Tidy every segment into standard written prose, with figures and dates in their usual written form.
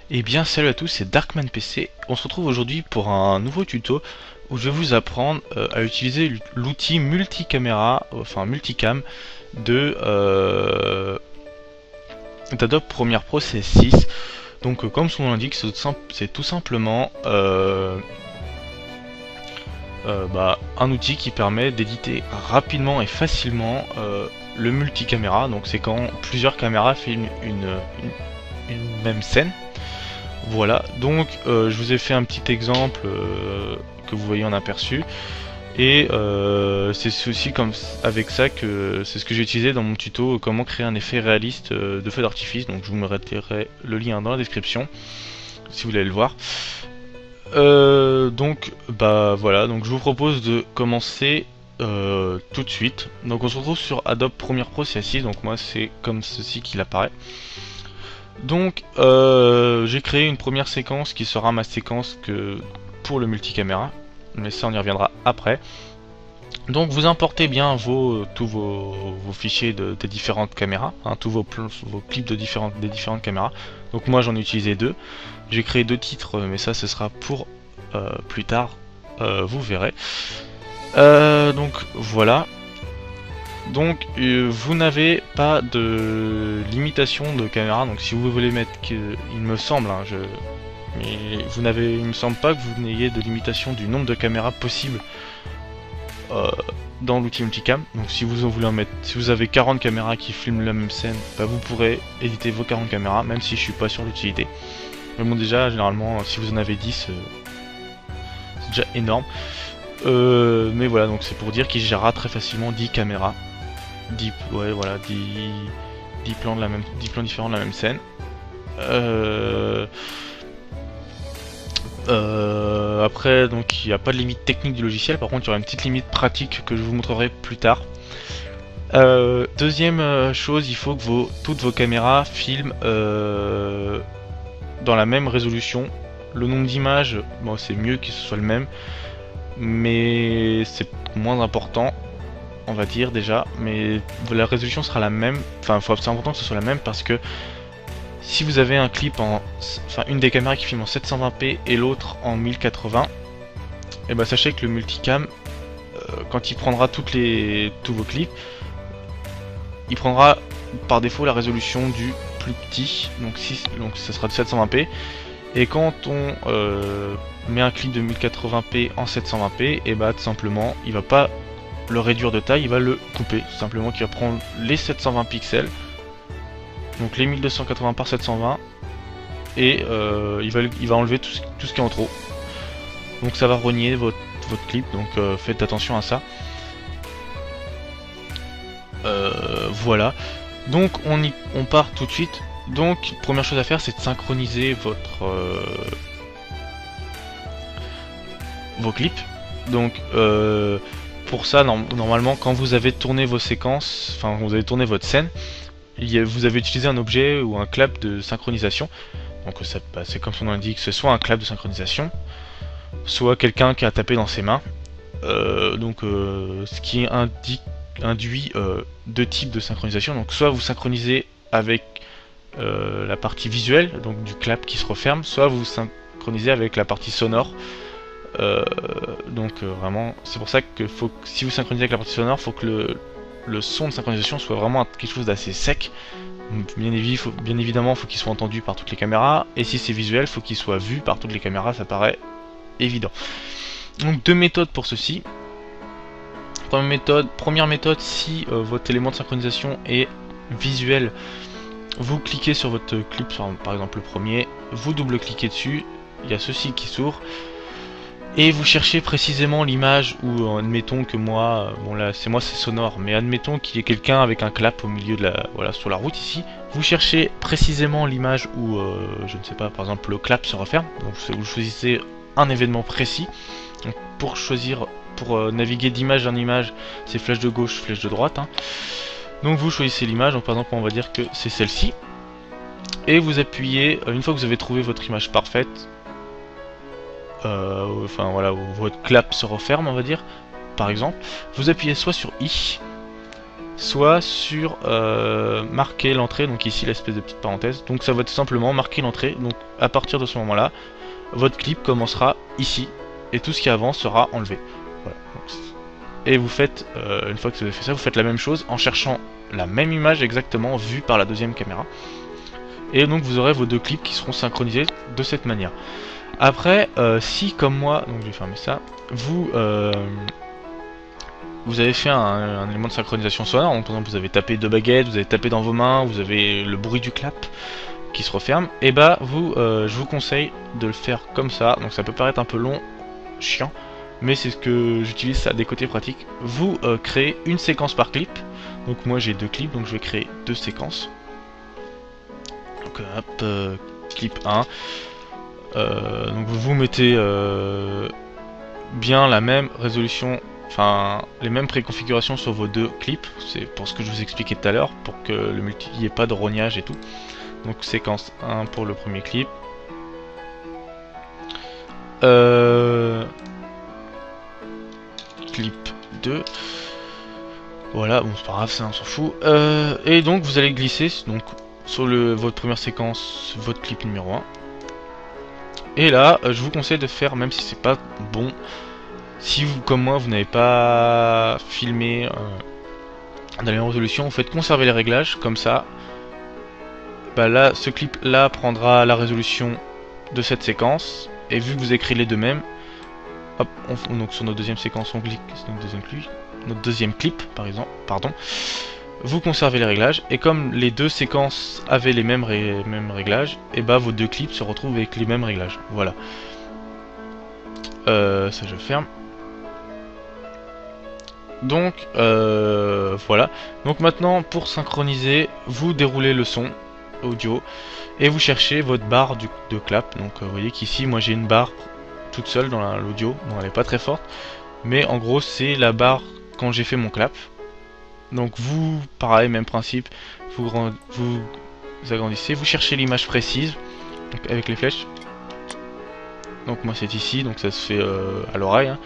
Eh bien salut à tous, c'est Darkman PC. On se retrouve aujourd'hui pour un nouveau tuto où je vais vous apprendre à utiliser l'outil multicaméra, enfin multicam d'Adobe Premiere Pro CS6. Donc comme son nom l'indique, c'est tout simplement un outil qui permet d'éditer rapidement et facilement le multicaméra. Donc c'est quand plusieurs caméras filment une même scène. Voilà, donc je vous ai fait un petit exemple que vous voyez en aperçu. Et c'est aussi comme avec ça que c'est ce que j'ai utilisé dans mon tuto comment créer un effet réaliste de feu d'artifice. Donc je vous mettrai le lien dans la description si vous voulez le voir. Donc bah voilà, donc je vous propose de commencer tout de suite. Donc on se retrouve sur Adobe Premiere Pro CS6, donc moi c'est comme ceci qu'il apparaît. Donc j'ai créé une première séquence qui sera ma séquence pour le multicaméra, mais ça on y reviendra après. Donc vous importez bien tous vos fichiers des différentes caméras, hein, tous vos clips des différentes caméras. Donc moi j'en ai utilisé deux. J'ai créé deux titres, mais ça ce sera pour plus tard, vous verrez. Donc voilà. Donc vous n'avez pas de limitation de caméra, donc si vous voulez mettre il me semble, hein, mais il me semble pas que vous n'ayez de limitation du nombre de caméras possibles dans l'outil multicam. Donc si vous en voulez en mettre, si vous avez 40 caméras qui filment la même scène, bah, vous pourrez éditer vos 40 caméras, même si je suis pas sûr d'utilité. Mais bon, déjà généralement si vous en avez 10, c'est déjà énorme. Mais voilà, donc c'est pour dire qu'il gérera très facilement 10 caméras. 10 plans différents de la même scène. Après, donc il n'y a pas de limite technique du logiciel, par contre il y aura une petite limite pratique que je vous montrerai plus tard. Deuxième chose, il faut que toutes vos caméras filment dans la même résolution. Le nombre d'images, bon, c'est mieux que ce soit le même, mais c'est moins important, on va dire déjà, mais la résolution sera la même. Enfin, c'est important que ce soit la même parce que si vous avez un clip une des caméras qui filme en 720p et l'autre en 1080, et bah sachez que le multicam, quand il prendra tous vos clips, il prendra par défaut la résolution du plus petit, donc ça sera de 720p. Et quand on met un clip de 1080p en 720p, et bah tout simplement, il va pas le réduire de taille, il va le couper. Tout simplement qu'il va prendre les 720 pixels, donc les 1280 par 720, et il va enlever tout ce qui est en trop. Donc ça va rogner votre clip, donc faites attention à ça. Voilà. Donc on part tout de suite. Donc première chose à faire, c'est de synchroniser vos clips. Donc pour ça, normalement, quand vous avez tourné vos séquences, enfin vous avez tourné votre scène, vous avez utilisé un objet ou un clap de synchronisation. Donc c'est comme son nom l'indique, ce soit un clap de synchronisation, soit quelqu'un qui a tapé dans ses mains. Ce qui induit deux types de synchronisation. Donc soit vous synchronisez avec la partie visuelle, donc du clap qui se referme, soit vous synchronisez avec la partie sonore. Vraiment, c'est pour ça que si vous synchronisez avec la partie sonore, faut que le son de synchronisation soit vraiment quelque chose d'assez sec. Bien évidemment, faut qu'il soit entendu par toutes les caméras, et si c'est visuel, faut qu'il soit vu par toutes les caméras, ça paraît évident. Donc deux méthodes pour ceci. Première méthode, si votre élément de synchronisation est visuel, vous cliquez sur votre clip, par exemple le premier, vous double-cliquez dessus, il y a ceci qui s'ouvre, et vous cherchez précisément l'image où, admettons que moi, bon là c'est sonore, mais admettons qu'il y ait quelqu'un avec un clap au milieu de sur la route ici, vous cherchez précisément l'image où, je ne sais pas, par exemple le clap se referme, donc vous choisissez un événement précis. Donc pour naviguer d'image en image, c'est flèche de gauche, flèche de droite, hein. Donc vous choisissez l'image, donc par exemple on va dire que c'est celle-ci, et vous appuyez, une fois que vous avez trouvé votre image parfaite, enfin voilà, où votre clap se referme, on va dire, par exemple, vous appuyez soit sur I, soit sur marquer l'entrée, donc ici l'espèce de petite parenthèse. Donc ça va tout simplement marquer l'entrée. Donc à partir de ce moment-là, votre clip commencera ici et tout ce qui avance sera enlevé. Voilà. Et vous faites, une fois que vous avez fait ça, vous faites la même chose en cherchant la même image exactement vue par la deuxième caméra. Et donc vous aurez vos deux clips qui seront synchronisés de cette manière. Après, si comme moi, donc je vais fermer ça, vous avez fait un élément de synchronisation sonore, donc par exemple vous avez tapé deux baguettes, vous avez tapé dans vos mains, vous avez le bruit du clap qui se referme, et bah vous, je vous conseille de le faire comme ça. Donc ça peut paraître un peu long, chiant, mais c'est ce que j'utilise, ça a des côtés pratiques. Vous créez une séquence par clip, donc moi j'ai deux clips, donc je vais créer deux séquences. Donc hop, clip 1, donc vous mettez bien la même résolution, enfin les mêmes préconfigurations sur vos deux clips, c'est pour ce que je vous expliquais tout à l'heure, pour que le multi n'y ait pas de rognage et tout. Donc séquence 1 pour le premier clip. Clip 2. Voilà, bon c'est pas grave, ça on s'en fout. Et donc vous allez glisser donc sur votre première séquence, votre clip numéro 1. Et là, je vous conseille de faire, même si c'est pas bon, si vous, comme moi, vous n'avez pas filmé dans les résolutions, vous faites conserver les réglages, comme ça, bah là, ce clip là prendra la résolution de cette séquence, et vu que vous écrivez les deux mêmes, hop, donc sur notre deuxième séquence, on clique sur notre deuxième clip, par exemple, pardon, vous conservez les réglages, et comme les deux séquences avaient les mêmes réglages, et bah vos deux clips se retrouvent avec les mêmes réglages. Voilà. Ça je ferme. Donc voilà. Donc maintenant pour synchroniser, vous déroulez le son audio et vous cherchez votre barre de clap. Donc vous voyez qu'ici moi j'ai une barre toute seule dans l'audio, bon elle est pas très forte, mais en gros c'est la barre quand j'ai fait mon clap. Donc vous, pareil, même principe, vous agrandissez, vous cherchez l'image précise, donc avec les flèches. Donc moi c'est ici, donc ça se fait à l'oreille. Hein.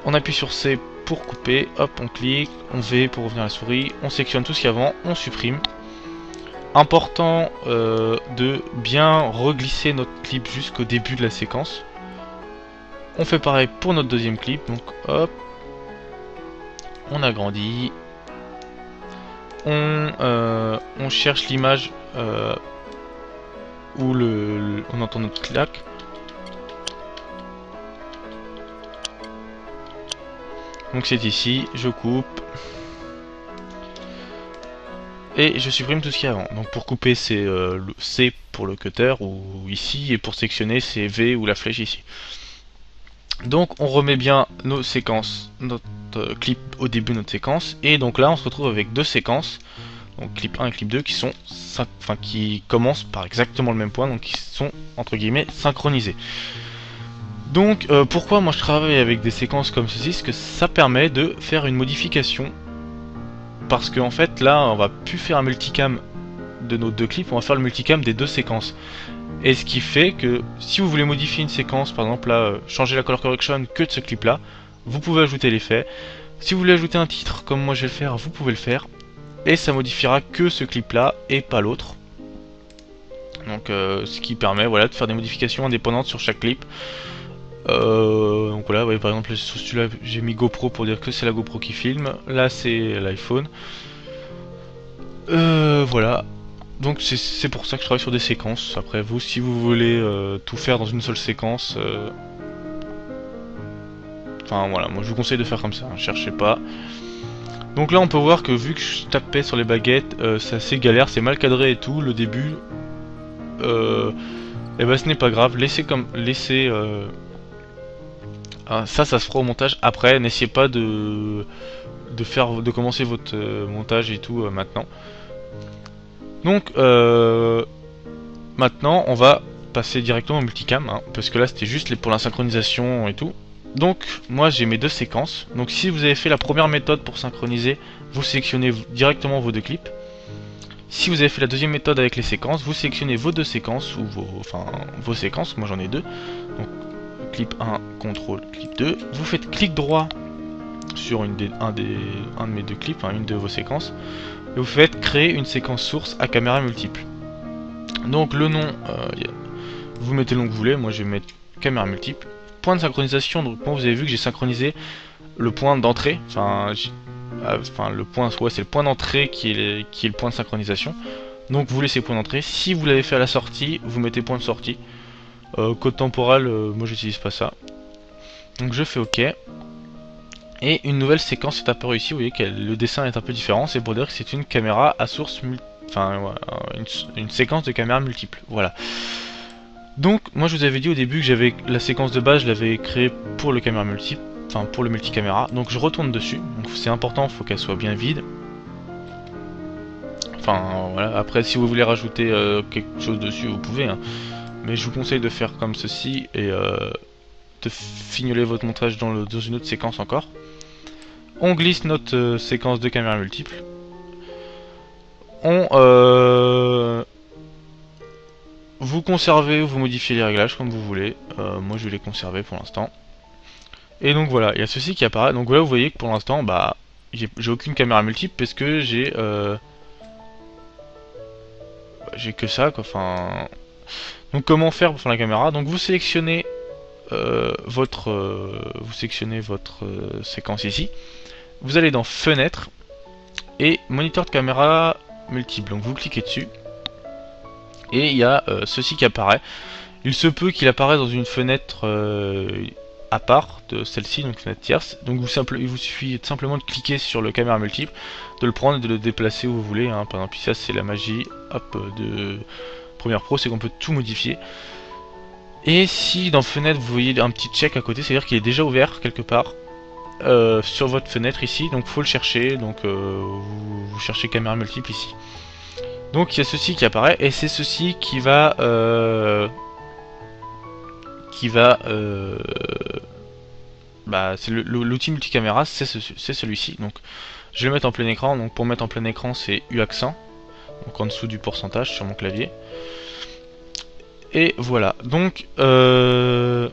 On appuie sur C pour couper, hop on clique, on V pour revenir à la souris, on sélectionne tout ce qu'il y a avant, on supprime. Important de bien reglisser notre clip jusqu'au début de la séquence. On fait pareil pour notre deuxième clip, donc hop. On agrandit, on cherche l'image où on entend notre clac. Donc c'est ici, je coupe et je supprime tout ce qu'il y a avant. Donc pour couper c'est C pour le cutter ou ici, et pour sectionner c'est V ou la flèche ici. Donc on remet bien nos séquences, notre clip au début de notre séquence, et donc là on se retrouve avec deux séquences, donc clip 1 et clip 2 qui sont, qui commencent par exactement le même point, donc qui sont entre guillemets synchronisés. Donc pourquoi moi je travaille avec des séquences comme ceci, c'est que ça permet de faire une modification, parce qu'en fait là on va plus faire un multicam de nos deux clips, on va faire le multicam des deux séquences. Et ce qui fait que si vous voulez modifier une séquence, par exemple là, changer la color correction que de ce clip là, vous pouvez ajouter l'effet. Si vous voulez ajouter un titre comme moi je vais le faire, vous pouvez le faire. Et ça modifiera que ce clip là et pas l'autre. Donc ce qui permet voilà, de faire des modifications indépendantes sur chaque clip. Donc voilà, ouais, par exemple sur celui-là j'ai mis GoPro pour dire que c'est la GoPro qui filme. Là c'est l'iPhone. Voilà. Donc c'est pour ça que je travaille sur des séquences. Après vous, si vous voulez tout faire dans une seule séquence, enfin voilà, moi je vous conseille de faire comme ça, hein, cherchez pas. Donc là on peut voir que vu que je tapais sur les baguettes, c'est assez galère, c'est mal cadré et tout, le début. Et bah ce n'est pas grave, laissez ça se fera au montage après, n'essayez pas de commencer votre montage et tout maintenant. Donc maintenant on va passer directement au multicam, hein, parce que là c'était juste pour la synchronisation et tout. Donc moi j'ai mes deux séquences. Donc si vous avez fait la première méthode pour synchroniser, vous sélectionnez directement vos deux clips. Si vous avez fait la deuxième méthode avec les séquences, vous sélectionnez vos deux séquences, ou vos séquences, moi j'en ai deux. Donc clip 1, contrôle, clip 2. Vous faites clic droit sur un de mes deux clips, une de vos séquences, et vous faites créer une séquence source à caméra multiple. Donc le nom, vous mettez le nom que vous voulez, moi je vais mettre caméra multiple. Point de synchronisation, donc moi vous avez vu que j'ai synchronisé le point d'entrée, le point, ouais, c'est le point d'entrée qui est le point de synchronisation. Donc vous laissez point d'entrée. Si vous l'avez fait à la sortie, vous mettez point de sortie. Code temporal, moi j'utilise pas ça. Donc je fais OK. Et une nouvelle séquence est apparue ici. Vous voyez que le dessin est un peu différent. C'est pour dire que c'est une caméra à source, une séquence de caméra multiple. Voilà. Donc moi je vous avais dit au début que j'avais la séquence de base, je l'avais créée pour le caméra multiple, enfin pour le multicaméra. Donc je retourne dessus. Donc c'est important, il faut qu'elle soit bien vide. Enfin voilà, après si vous voulez rajouter quelque chose dessus, vous pouvez, hein. Mais je vous conseille de faire comme ceci et de fignoler votre montage dans une autre séquence encore. On glisse notre séquence de caméra multiple. Vous conservez ou vous modifiez les réglages comme vous voulez. Moi je vais les conserver pour l'instant. Et donc voilà, il y a ceci qui apparaît. Donc voilà, vous voyez que pour l'instant, bah, j'ai aucune caméra multiple parce que j'ai que ça, quoi. Enfin, donc comment faire pour faire la caméra? Donc vous sélectionnez votre séquence ici. Vous allez dans fenêtre et moniteur de caméra multiple. Donc vous cliquez dessus et il y a ceci qui apparaît. Il se peut qu'il apparaisse dans une fenêtre à part de celle-ci, donc fenêtre tierce. Donc il vous suffit simplement de cliquer sur le caméra multiple, de le prendre et de le déplacer où vous voulez, hein. Par exemple, ça c'est la magie de Premiere Pro, c'est qu'on peut tout modifier. Et si dans fenêtre vous voyez un petit check à côté, c'est-à-dire qu'il est déjà ouvert quelque part sur votre fenêtre ici, donc faut le chercher. Donc vous cherchez caméra multiple ici. Donc il y a ceci qui apparaît et c'est ceci qui va c'est l'outil multicaméra, c'est celui-ci. Donc je vais le mettre en plein écran. Donc pour mettre en plein écran, c'est U accent, donc en dessous du pourcentage sur mon clavier. Et voilà. Donc on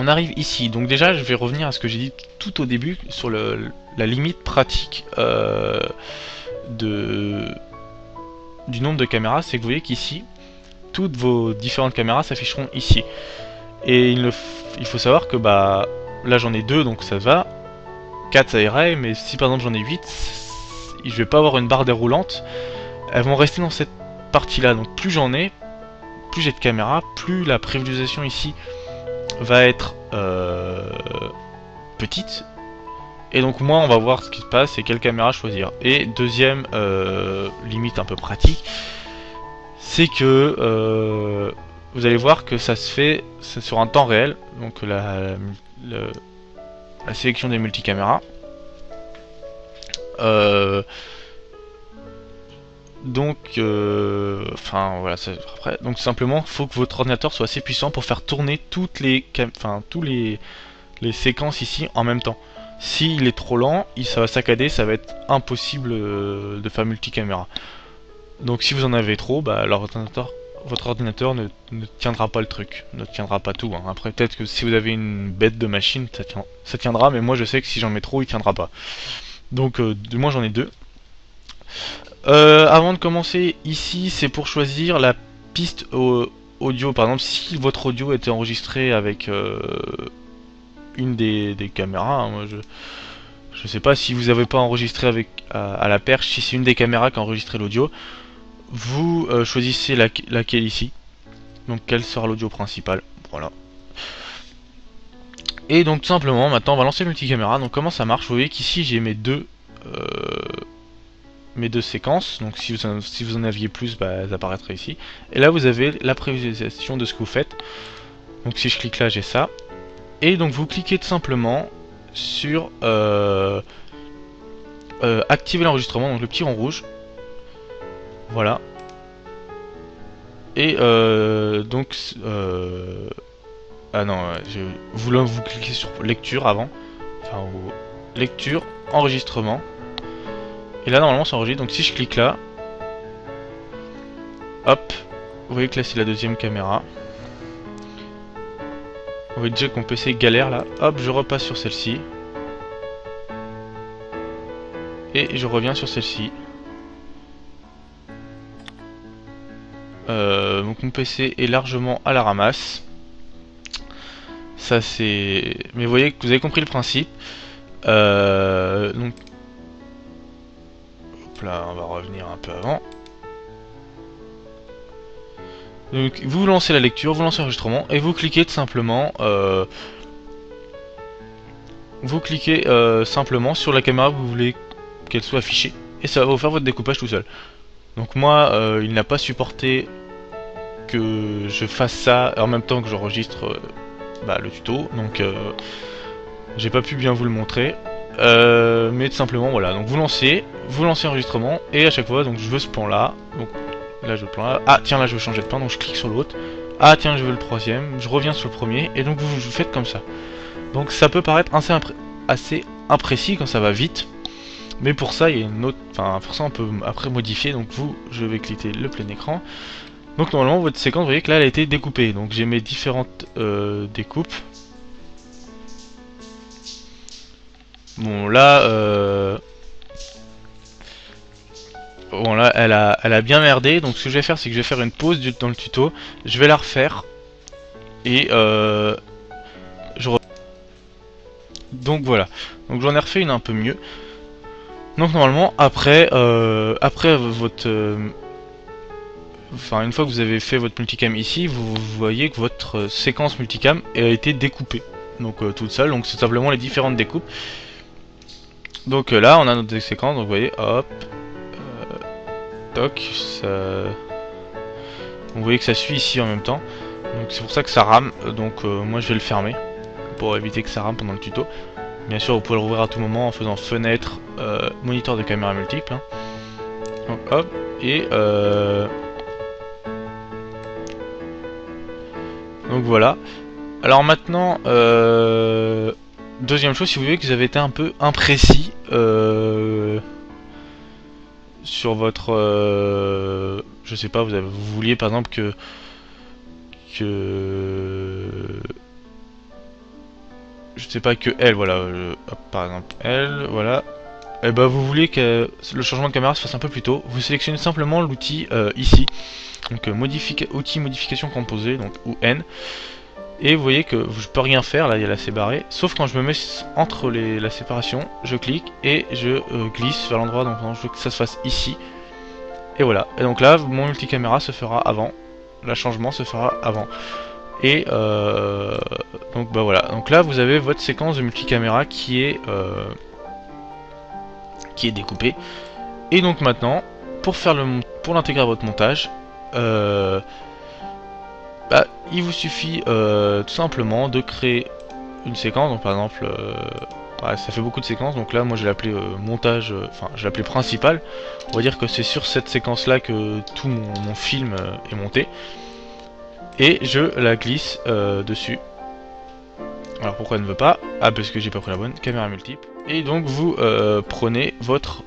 arrive ici. Donc déjà, je vais revenir à ce que j'ai dit tout au début sur la limite pratique du nombre de caméras. C'est que vous voyez qu'ici, toutes vos différentes caméras s'afficheront ici. Et il faut savoir que bah là j'en ai 2, donc ça va. 4 ça irait, mais si par exemple j'en ai 8, je vais pas avoir une barre déroulante. Elles vont rester dans cette partie là. Donc plus j'en ai, plus j'ai de caméras, plus la prévisualisation ici va être petite. Et donc moi on va voir ce qui se passe et quelle caméra choisir. Et deuxième limite un peu pratique, c'est que vous allez voir que ça se fait sur un temps réel. Donc la sélection des multicaméras. Enfin voilà, après, donc simplement il faut que votre ordinateur soit assez puissant pour faire tourner toutes les séquences ici en même temps. S'il est trop lent, ça va saccader, ça va être impossible de faire multicaméra. Donc si vous en avez trop, bah, votre ordinateur ne tiendra pas le truc, ne tiendra pas tout, hein. Après peut-être que si vous avez une bête de machine, ça tiendra, mais moi je sais que si j'en mets trop, il tiendra pas. Donc moi j'en ai 2. Avant de commencer, ici c'est pour choisir la piste audio. Par exemple, si votre audio était enregistré avec une des caméras, hein, moi je sais pas si vous n'avez pas enregistré avec à la perche, si c'est une des caméras qui a enregistré l'audio, vous choisissez laquelle ici. Donc quel sera l'audio principal, voilà. Et donc tout simplement, maintenant on va lancer le multicaméra. Donc comment ça marche? Vous voyez qu'ici j'ai mes deux séquences. Donc si vous en aviez plus, bah, elles apparaîtraient ici. Et là vous avez la prévisualisation de ce que vous faites. Donc si je clique là, j'ai ça. Et donc vous cliquez tout simplement sur activer l'enregistrement, donc le petit rond rouge. Voilà. Et donc ah non, vous cliquez sur lecture avant. Enfin, lecture, enregistrement. Et là normalement ça enregistre. Donc si je clique là, hop, vous voyez que là c'est la deuxième caméra. Vous voyez déjà que mon PC galère là. Hop, je repasse sur celle-ci. et je reviens sur celle-ci. Donc mon PC est largement à la ramasse. Ça c'est... Mais vous voyez que vous avez compris le principe. Donc... Hop là, on va revenir un peu avant. Donc vous lancez la lecture, vous lancez l'enregistrement et vous cliquez tout simplement... Vous cliquez simplement sur la caméra que vous voulez qu'elle soit affichée. Et ça va vous faire votre découpage tout seul. Donc moi, il n'a pas supporté que je fasse ça en même temps que j'enregistre le tuto. Donc j'ai pas pu bien vous le montrer. Mais tout simplement voilà, donc vous lancez l'enregistrement et à chaque fois donc je veux ce plan là, donc là je veux le plan là, ah tiens là je veux changer de plan donc je clique sur l'autre, ah tiens je veux le troisième, je reviens sur le premier et donc vous faites comme ça. Donc ça peut paraître assez imprécis quand ça va vite, mais pour ça il y a une autre, enfin pour ça on peut après modifier, donc je vais cliquer le plein écran. Donc normalement votre séquence vous voyez que là elle a été découpée, donc j'ai mes différentes découpes. Bon là, elle a bien merdé. Donc ce que je vais faire, c'est que je vais faire une pause dans le tuto. Je vais la refaire et donc voilà. Donc j'en ai refait une un peu mieux. Donc normalement après votre, enfin une fois que vous avez fait votre multicam ici, vous voyez que votre séquence multicam a été découpée. Donc toute seule. Donc c'est simplement les différentes découpes. Donc là on a notre séquence, donc vous voyez, hop, toc, ça... vous voyez que ça suit ici en même temps, donc c'est pour ça que ça rame, donc moi je vais le fermer, pour éviter que ça rame pendant le tuto. Bien sûr vous pouvez le rouvrir à tout moment en faisant fenêtre, moniteur de caméra multiple, hein. Donc hop, et donc voilà. Alors maintenant, deuxième chose, si vous voyez que vous avez été un peu imprécis sur votre... je sais pas, vous vouliez par exemple que je sais pas, que elle, voilà, hop, par exemple elle, voilà. Et bah vous voulez que le changement de caméra se fasse un peu plus tôt, vous sélectionnez simplement l'outil ici. Donc outil modification composée, donc ou N. Et vous voyez que je peux rien faire, là il y a la séparée, sauf quand je me mets entre la séparation, je clique et je glisse vers l'endroit donc je veux que ça se fasse ici. Et voilà, et donc là mon multicaméra se fera avant, le changement se fera avant. Et donc bah voilà, donc là vous avez votre séquence de multicaméra qui est découpée. Et donc maintenant, pour l'intégrer à votre montage, il vous suffit tout simplement de créer une séquence. Donc par exemple, ça fait beaucoup de séquences, donc là moi je l'ai appelé montage, enfin je l'ai appelé principal. On va dire que c'est sur cette séquence là que tout mon film est monté. Et je la glisse dessus. Alors pourquoi elle ne veut pas? Ah parce que j'ai pas pris la bonne, caméra multiple. Et donc vous prenez votre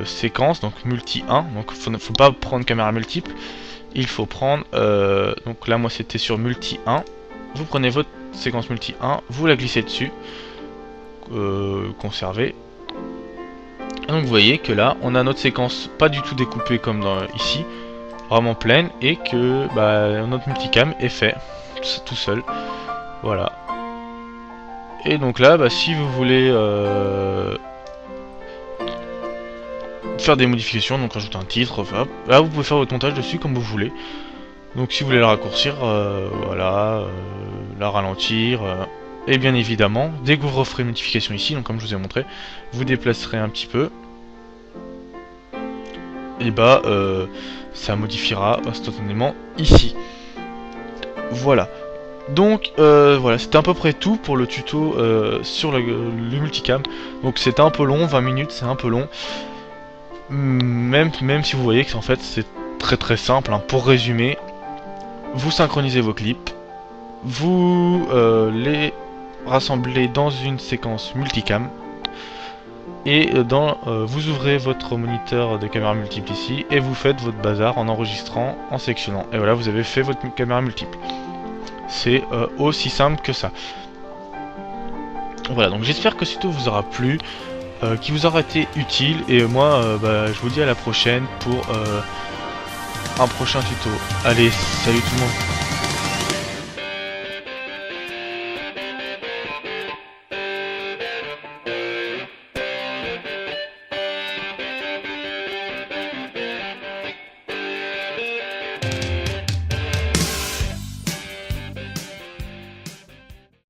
séquence, donc multi 1, donc faut pas prendre caméra multiple, il faut prendre, donc là moi c'était sur multi 1, vous prenez votre séquence multi 1, vous la glissez dessus, conservez, et donc vous voyez que là on a notre séquence pas du tout découpée comme ici, vraiment pleine, et que notre multicam est fait tout seul, voilà. Et donc là si vous voulez faire des modifications, donc rajouter un titre, enfin, là vous pouvez faire votre montage dessus comme vous voulez. Donc si vous voulez la raccourcir, voilà, la ralentir, et bien évidemment, dès que vous referez une modification ici, donc comme je vous ai montré, vous déplacerez un petit peu, et ça modifiera instantanément ici. Voilà. Donc voilà, c'était à peu près tout pour le tuto sur le multicam. Donc c'était un peu long, 20 minutes, c'est un peu long. Même si vous voyez que en fait c'est très simple, hein. Pour résumer, vous synchronisez vos clips, vous les rassemblez dans une séquence multicam, et vous ouvrez votre moniteur de caméra multiple ici, et vous faites votre bazar en enregistrant, en sectionnant, et voilà, vous avez fait votre caméra multiple. C'est aussi simple que ça. Voilà, donc j'espère que ce tuto vous aura plu, qu'il vous aura été utile, et moi bah, je vous dis à la prochaine pour un prochain tuto. Allez, salut tout le monde.